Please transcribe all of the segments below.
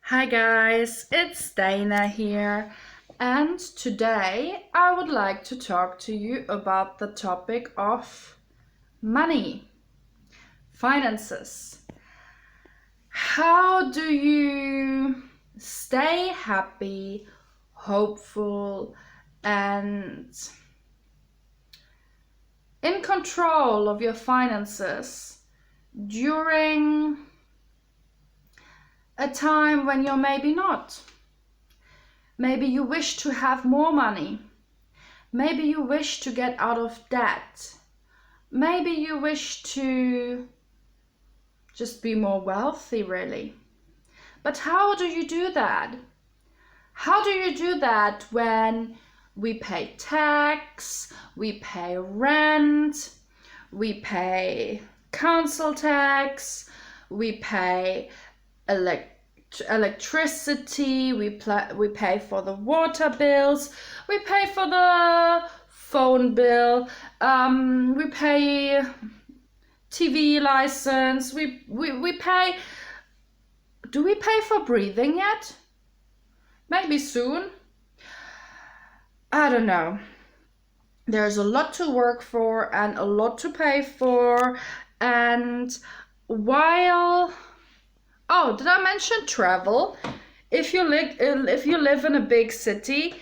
Hi guys, it's Dana here, and today I would like to talk to you about the topic of money, finances. How do you stay happy, hopeful, and in control of your finances during a time when you're maybe not? Maybe you wish to have more money. Maybe you wish to get out of debt. Maybe you wish to just be more wealthy, really. But how do you do that? How do you do that when we pay tax, we pay rent, we pay council tax, we pay electricity, we pay for the water bills, we pay for the phone bill, we pay TV license, we pay. Do we pay for breathing yet? Maybe soon. I don't know. There's a lot to work for and a lot to pay for, and while did I mention travel? If you live in a big city,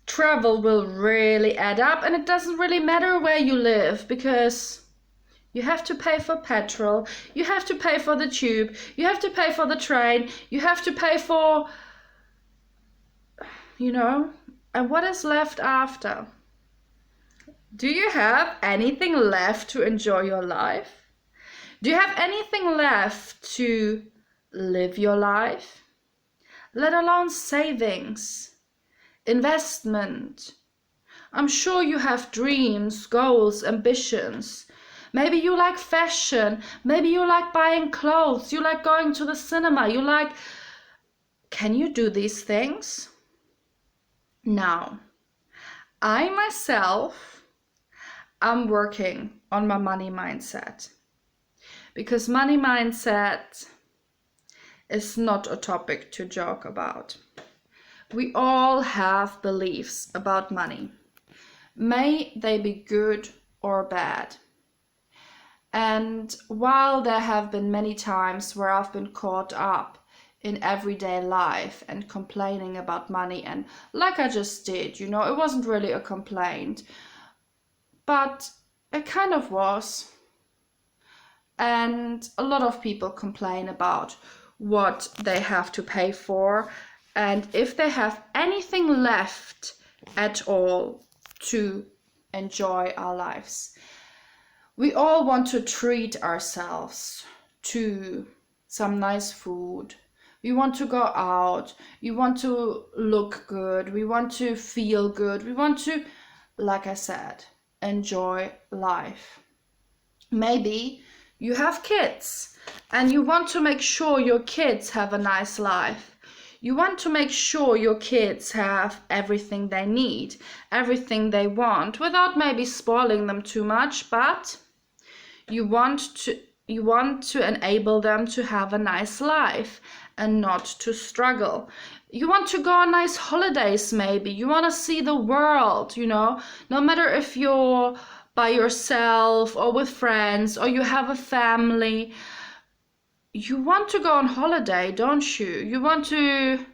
travel will really add up, and it doesn't really matter where you live because you have to pay for petrol, you have to pay for the tube, you have to pay for the train, you have to pay for, and what is left after? Do you have anything left to enjoy your life? Do you have anything left to live your life? Let alone savings, investment. I'm sure you have dreams, goals, ambitions. Maybe you like fashion. Maybe you like buying clothes. You like going to the cinema. Can you do these things? Now, I myself am working on my money mindset. Because money mindset is not a topic to joke about. We all have beliefs about money. May they be good or bad. And while there have been many times where I've been caught up in everyday life and complaining about money, and like I just did, it wasn't really a complaint, but it kind of was. And a lot of people complain about what they have to pay for and if they have anything left at all to enjoy our lives. We all want to treat ourselves to some nice food. We want to go out. We want to look good. We want to feel good. We want to, like I said, enjoy life. Maybe you have kids and you want to make sure your kids have a nice life. You want to make sure your kids have everything they need, everything they want, without maybe spoiling them too much, but you want to enable them to have a nice life and not to struggle. You want to go on nice holidays maybe. You want to see the world, no matter if you're by yourself or with friends or you have a family. You want to go on holiday, don't you? You want to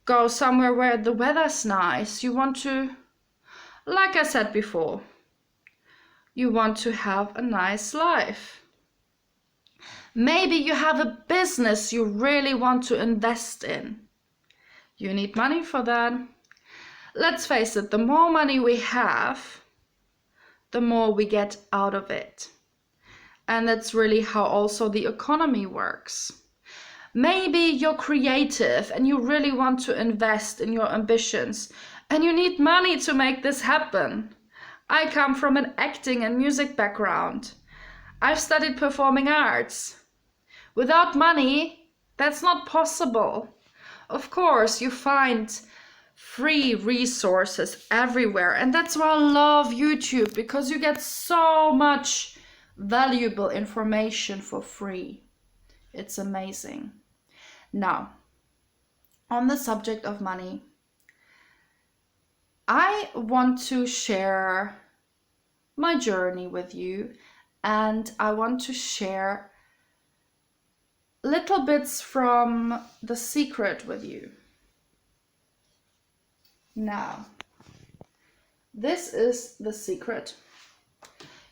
go somewhere where the weather's nice. You want to, like I said before, you want to have a nice life. Maybe you have a business you really want to invest in. You need money for that. Let's face it, the more money we have, the more we get out of it. And that's really how also the economy works. Maybe you're creative and you really want to invest in your ambitions and you need money to make this happen. I come from an acting and music background. I've studied performing arts. Without money, that's not possible. Of course, you find free resources everywhere, and that's why I love YouTube, because you get so much valuable information for free. It's amazing. Now, on the subject of money, I want to share my journey with you, and I want to share little bits from The Secret with you. Now, this is The Secret.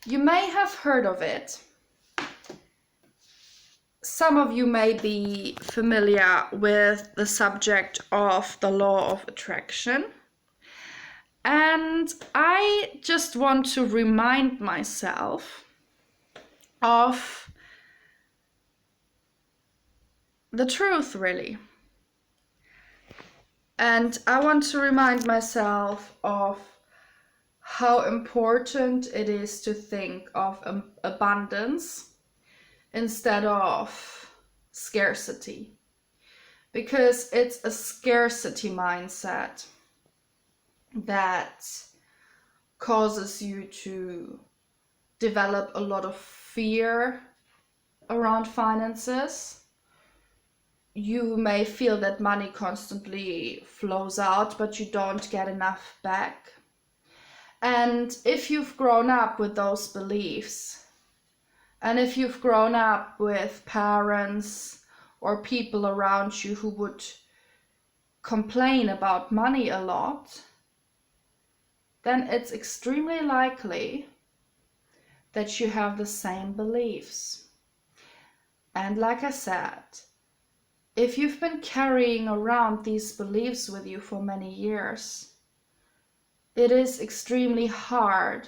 You may have heard of it. Some of you may be familiar with the subject of the law of attraction. And I just want to remind myself of the truth, really. And I want to remind myself of how important it is to think of abundance instead of scarcity, because it's a scarcity mindset that causes you to develop a lot of fear around finances. You may feel that money constantly flows out, but you don't get enough back. And if you've grown up with those beliefs, and if you've grown up with parents or people around you who would complain about money a lot, then it's extremely likely that you have the same beliefs. And like I said, if you've been carrying around these beliefs with you for many years, it is extremely hard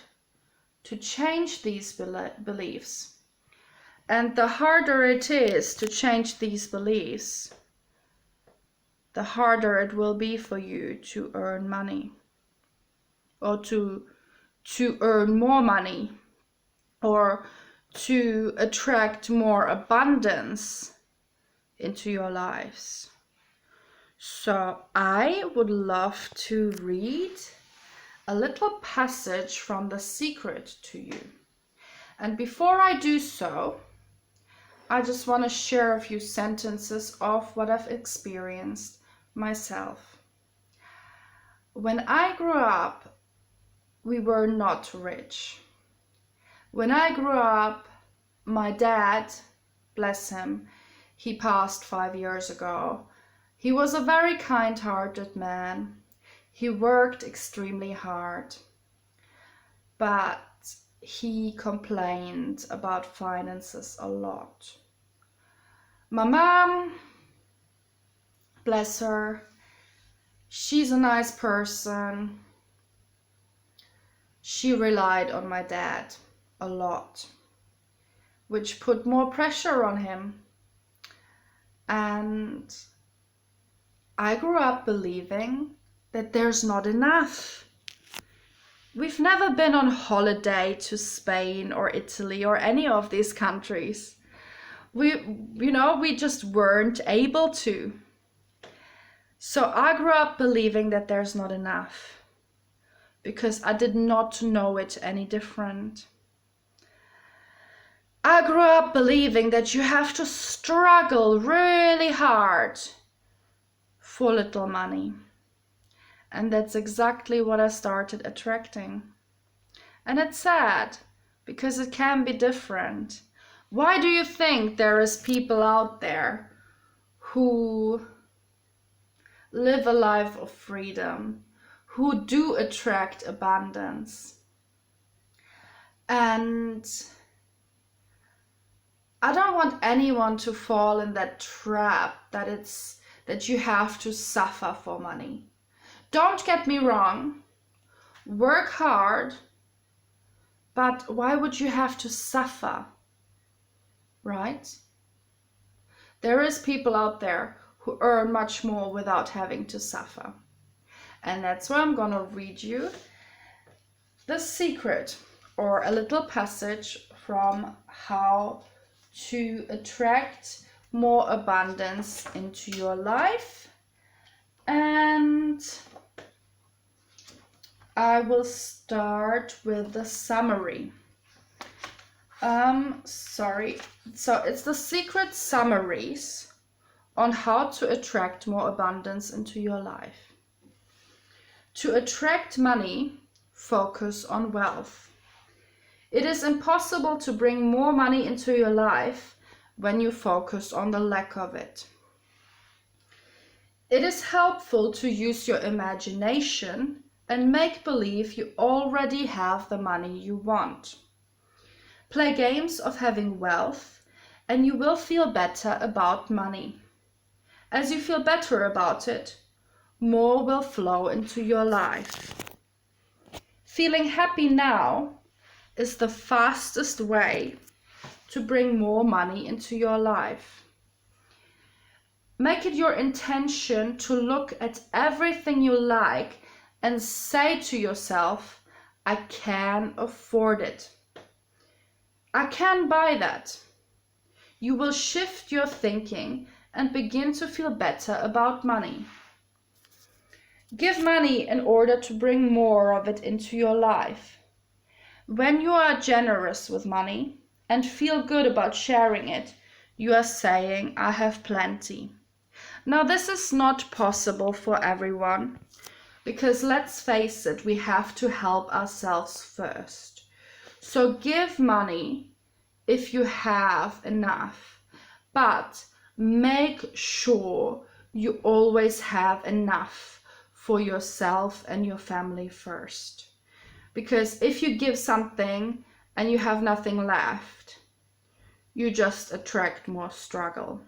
to change these beliefs. And the harder it is to change these beliefs, the harder it will be for you to earn money, or to earn more money, or to attract more abundance into your lives. So I would love to read a little passage from The Secret to you. And before I do so, I just want to share a few sentences of what I've experienced myself. When I grew up, we were not rich. When I grew up, my dad, bless him, he passed 5 years ago. He was a very kind-hearted man. He worked extremely hard, but he complained about finances a lot. My mom, bless her, she's a nice person. She relied on my dad a lot, which put more pressure on him. And I grew up believing that there's not enough. We've never been on holiday to Spain or Italy or any of these countries. We just weren't able to. So I grew up believing that there's not enough, because I did not know it any different. I grew up believing that you have to struggle really hard for little money. And that's exactly what I started attracting. And it's sad, because it can be different. Why do you think there is people out there who live a life of freedom, who do attract abundance? And I don't want anyone to fall in that trap that you have to suffer for money. Don't get me wrong, work hard, but why would you have to suffer, right? There is people out there who earn much more without having to suffer. And that's why I'm gonna read you The Secret, or a little passage from how to attract more abundance into your life. And I will start with the summary. So it's The Secret Summaries on how to attract more abundance into your life. To attract money, focus on wealth. It is impossible to bring more money into your life when you focus on the lack of it. It is helpful to use your imagination and make believe you already have the money you want. Play games of having wealth and you will feel better about money. As you feel better about it, more will flow into your life. Feeling happy now is the fastest way to bring more money into your life. Make it your intention to look at everything you like and say to yourself, I can afford it. I can buy that. You will shift your thinking and begin to feel better about money. Give money in order to bring more of it into your life. When you are generous with money and feel good about sharing it, you are saying, I have plenty. Now, this is not possible for everyone, because let's face it, we have to help ourselves first. So give money if you have enough, but make sure you always have enough for yourself and your family first. Because if you give something and you have nothing left, you just attract more struggle.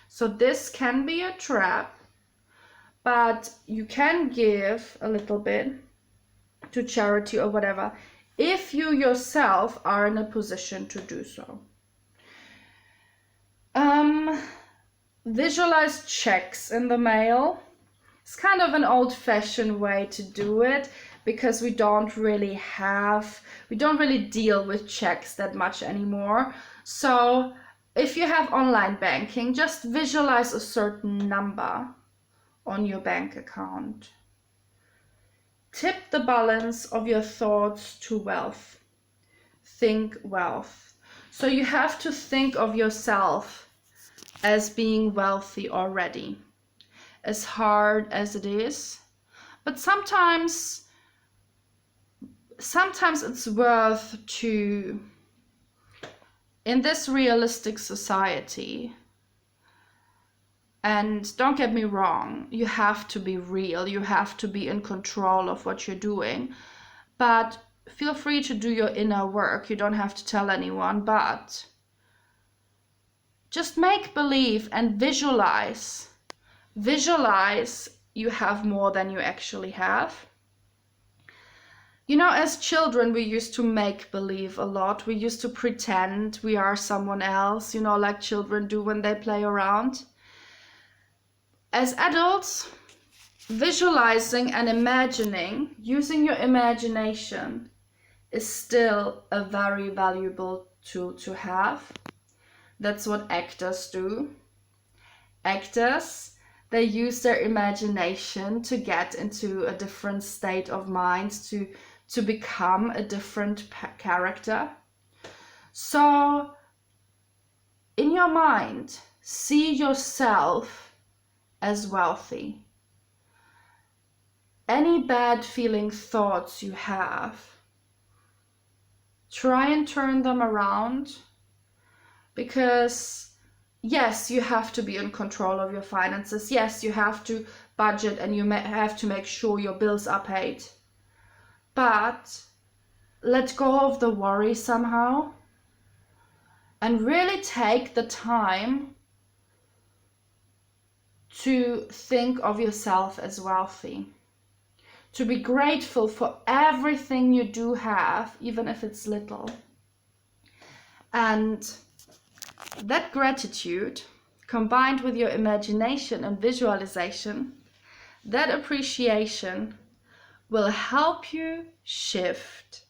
So this can be a trap, but you can give a little bit to charity or whatever if you yourself are in a position to do so. Visualize checks in the mail. It's kind of an old-fashioned way to do it because we don't really deal with checks that much anymore. So if you have online banking, just visualize a certain number on your bank account. Tip the balance of your thoughts to wealth. Think wealth. So you have to think of yourself as being wealthy already, as hard as it is. But sometimes it's worth to, in this realistic society, and don't get me wrong, you have to be real, you have to be in control of what you're doing, but feel free to do your inner work. You don't have to tell anyone, but just make believe and visualize you have more than you actually have. You know, as children, we used to make believe a lot. We used to pretend we are someone else, you know, like children do when they play around. As adults, visualizing and imagining, using your imagination is still a very valuable tool to have. That's what actors do. Actors, they use their imagination to get into a different state of mind, to become a different character. So, in your mind, see yourself as wealthy. Any bad feeling thoughts you have, try and turn them around, because yes, you have to be in control of your finances. Yes, you have to budget and you have to make sure your bills are paid. But let go of the worry somehow and really take the time to think of yourself as wealthy. To be grateful for everything you do have, even if it's little. And that gratitude, combined with your imagination and visualization, that appreciation will help you shift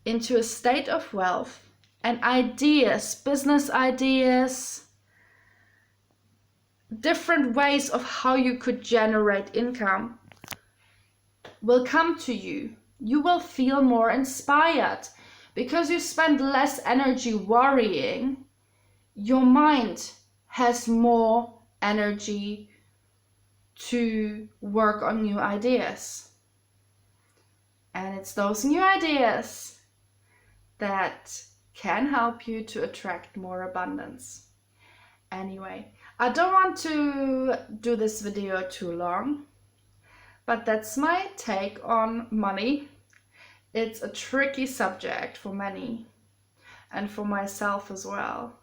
into a state of wealth, and ideas, business ideas, different ways of how you could generate income will come to you. You will feel more inspired because you spend less energy worrying. Your mind has more energy to work on new ideas. And it's those new ideas that can help you to attract more abundance. Anyway, I don't want to do this video too long, but that's my take on money. It's a tricky subject for many, and for myself as well.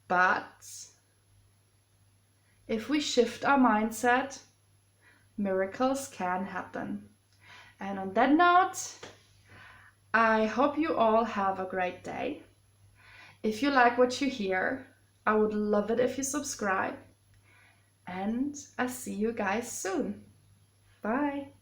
But if we shift our mindset, miracles can happen. And on that note, I hope you all have a great day. If you like what you hear, I would love it if you subscribe. And I'll see you guys soon. Bye.